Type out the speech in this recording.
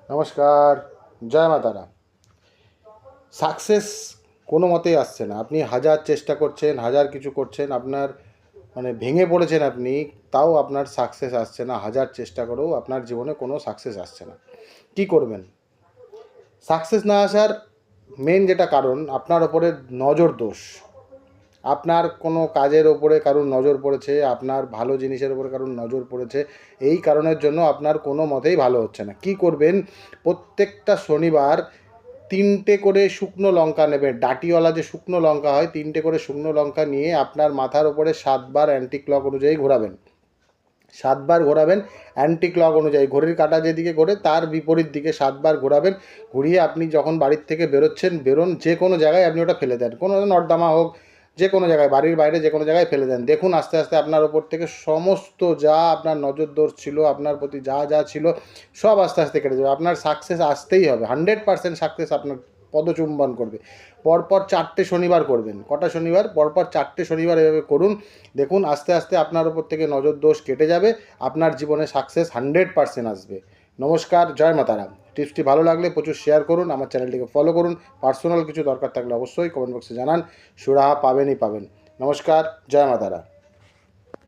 নমস্কার, জয় মা তারা। সাকসেস কোনো মতেই আসছে না। আপনি হাজার চেষ্টা করছেন, হাজার কিছু করছেন, আপনার ভেঙে পড়েছেন আপনি, তাও আপনার সাকসেস আসছে না। হাজার চেষ্টা করেও আপনার জীবনে কোনো সাকসেস আসছে না। কি করবেন? সাকসেস না আসার মেন যেটা কারণ, আপনার ওপরে নজর দোষ। আপনার কোনো কাজের ওপরে কারুর নজর পড়েছে, আপনার ভালো জিনিসের ওপরে কারুর নজর পড়েছে। এই কারণের জন্য আপনার কোনো মতেই ভালো হচ্ছে না। কি করবেন? প্রত্যেকটা শনিবার 3টে করে শুকনো লঙ্কা নেবেন। ডাঁটিওয়ালা যে শুকনো লঙ্কা হয়, 3টে করে শুকনো লঙ্কা নিয়ে আপনার মাথার ওপরে 7বার অ্যান্টি ক্লক অনুযায়ী ঘোরাবেন। 7বার ঘোরাবেন অ্যান্টি ক্লক অনুযায়ী। ঘড়ির কাঁটা যেদিকে ঘোরে তার বিপরীত দিকে 7বার ঘোরাবেন। ঘুরিয়ে আপনি যখন বাড়ির থেকে বেরোন, যে কোনো জায়গায় আপনি ওটা ফেলে দেন। কোনো নর্দমা হোক, যে কোনো জায়গায়, বাড়ির বাইরে যে কোনো জায়গায় ফেলে দেন। দেখুন আস্তে আস্তে আপনার ওপর থেকে সমস্ত যা আপনার নজরদোষ ছিল, আপনার প্রতি যা যা ছিল, সব আস্তে আস্তে কেটে যাবে। আপনার সাকসেস আসতেই হবে। 100% সাকসেস আপনার পদচুম্বন করবে। পরপর 4টে শনিবার করবেন। কটা শনিবার? পরপর 4টে শনিবার এভাবে করুন। দেখুন আস্তে আস্তে আপনার ওপর থেকে নজর দোষ কেটে যাবে। আপনার জীবনে সাকসেস 100% আসবে। নমস্কার, জয় মা তারা। টিপসটি ভালো লাগলে প্রচুর শেয়ার করুন, আমার চ্যানেলটিকে ফলো করুন। পার্সোনাল কিছু দরকার থাকলে অবশ্যই কমেন্ট বক্সে জানান। সুরাহা পাবেনই পাবেন। নমস্কার, জয় মা তারা।